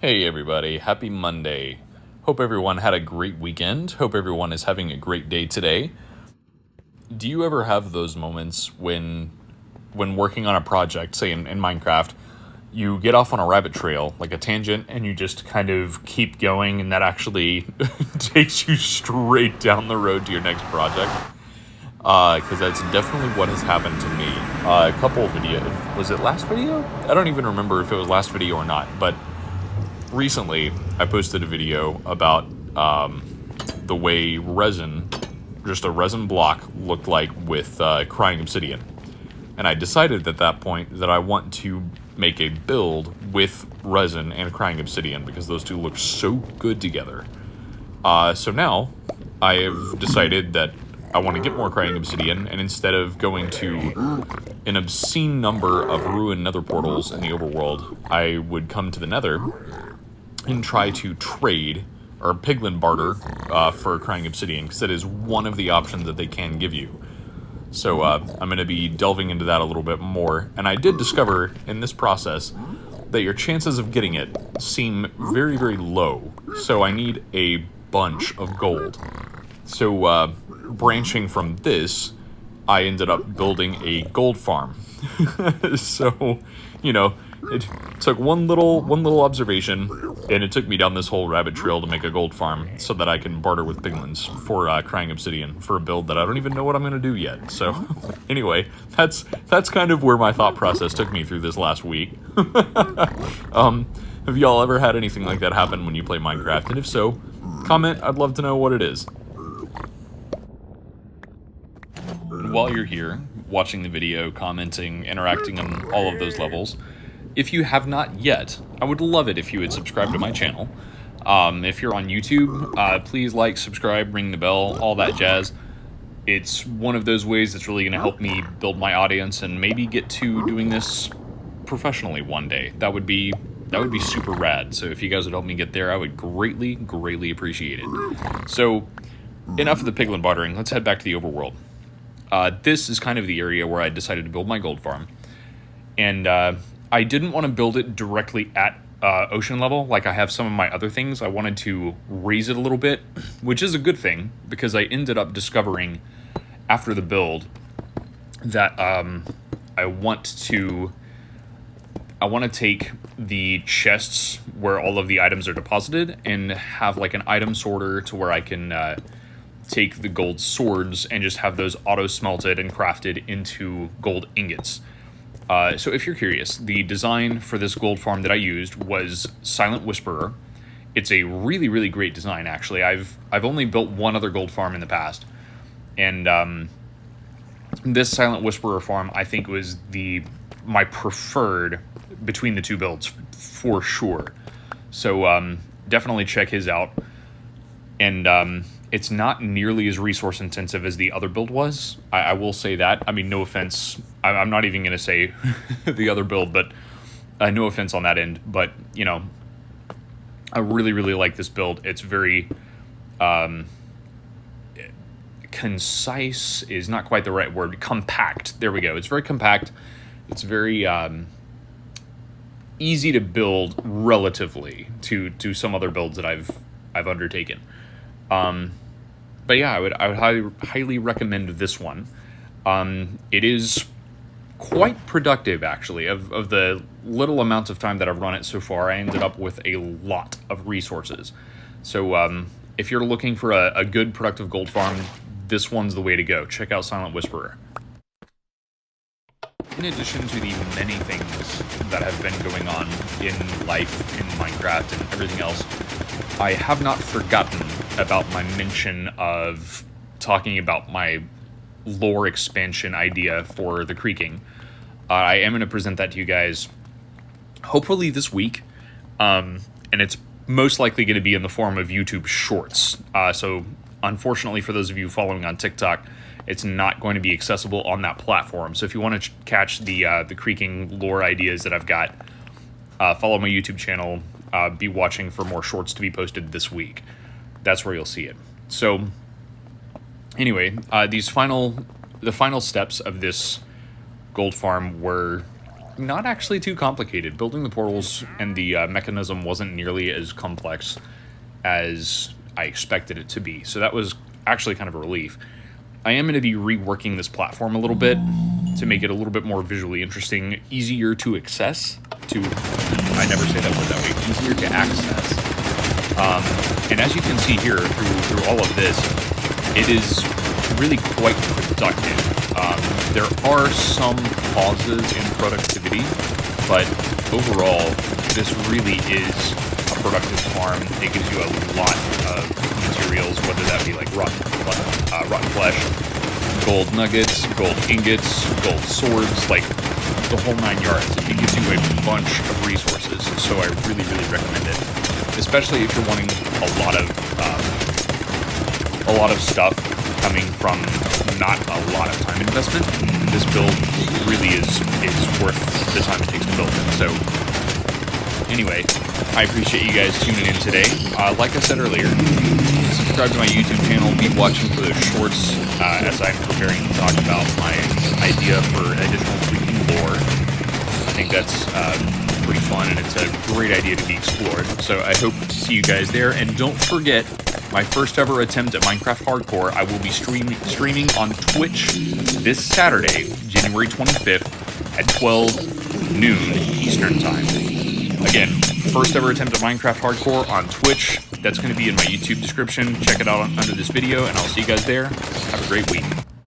Hey everybody, happy Monday. Hope everyone had a great weekend. Hope everyone is having a great day today. Do you ever have those moments when working on a project, say in Minecraft, you get off on a rabbit trail, like a tangent, and you just kind of keep going and that actually takes you straight down the road to your next project? Because that's definitely what has happened to me. A couple of videos, was it last video? I don't even remember if it was last video or not, but recently, I posted a video about the way resin, just a resin block, looked like with crying obsidian. And I decided at that point that I want to make a build with resin and crying obsidian because those two look so good together. So now, I have decided that I want to get more crying obsidian, and instead of going to an obscene number of ruined nether portals in the overworld, I would come to the nether and try to trade, or piglin barter, for crying obsidian, because that is one of the options that they can give you. So I'm going to be delving into that a little bit more, and I did discover in this process that your chances of getting it seem very, very low, so I need a bunch of gold. So branching from this, I ended up building a gold farm. So, it took one little observation, and it took me down this whole rabbit trail to make a gold farm so that I can barter with piglins for crying obsidian for a build that I don't even know what I'm going to do yet. So, anyway, that's kind of where my thought process took me through this last week. Have y'all ever had anything like that happen when you play Minecraft? And if so, comment. I'd love to know what it is. While you're here, watching the video, commenting, interacting on all of those levels, if you have not yet, I would love it if you would subscribe to my channel. If you're on YouTube, please like, subscribe, ring the bell, all that jazz. It's one of those ways that's really going to help me build my audience and maybe get to doing this professionally one day. That would be super rad. So if you guys would help me get there, I would greatly, greatly appreciate it. So enough of the piglin bartering. Let's head back to the overworld. This is kind of the area where I decided to build my gold farm. And I didn't want to build it directly at ocean level like I have some of my other things. I wanted to raise it a little bit, which is a good thing because I ended up discovering after the build that I want to take the chests where all of the items are deposited and have like an item sorter to where I can take the gold swords and just have those auto smelted and crafted into gold ingots. So if you're curious, the design for this gold farm that I used was Silent Whisperer. It's a really, really great design, actually. I've only built one other gold farm in the past, and this Silent Whisperer farm I think was my preferred between the two builds for sure. So definitely check his out. And it's not nearly as resource intensive as the other build was. I will say that. I mean, no offense. I'm not even going to say the other build, but no offense on that end. But, I really, really like this build. It's very concise is not quite the right word. Compact. There we go. It's very compact. It's very easy to build relatively to some other builds that I've undertaken. But yeah, I would highly recommend this one. It is quite productive, actually. Of the little amount of time that I've run it so far, I ended up with a lot of resources. So if you're looking for a good, productive gold farm, this one's the way to go. Check out Silent Whisperer. In addition to the many things that have been going on in life, in Minecraft, and everything else, I have not forgotten about my mention of talking about my lore expansion idea for the creaking. I am going to present that to you guys hopefully this week, and it's most likely going to be in the form of YouTube Shorts. So unfortunately for those of you following on TikTok, it's not going to be accessible on that platform. So if you want to catch the creaking lore ideas that I've got, follow my YouTube channel. Be watching for more shorts to be posted this week. That's where you'll see it. So anyway, the final steps of this gold farm were not actually too complicated. Building the portals and the mechanism wasn't nearly as complex as I expected it to be, so that was actually kind of a relief. I am going to be reworking this platform a little bit to make it a little bit more visually interesting, easier to access, I never say that word that way, easier to access. And as you can see here, through all of this, it is really quite productive. There are some pauses in productivity, but overall, this really is a productive farm. It gives you a lot of materials, whether that be like rotten flesh, gold nuggets, gold ingots, gold swords, like the whole 9 yards. It gives you a bunch of resources, so I really, really recommend it, especially if you're wanting a lot of stuff coming from not a lot of time investment. This build really is worth the time it takes to build it. So anyway, I appreciate you guys tuning in today. Like I said earlier, subscribe to my YouTube channel, be watching for the shorts as I'm preparing to talk about my idea for additional freaking lore. I think that's pretty fun, and it's a great idea to be explored. So I hope to see you guys there, and don't forget, my first ever attempt at Minecraft Hardcore, I will be streaming on Twitch this Saturday, January 25th at 12 noon Eastern Time. Again, first ever attempt at Minecraft Hardcore on Twitch. That's going to be in my YouTube description. Check it out under this video, and I'll see you guys there. Have a great week.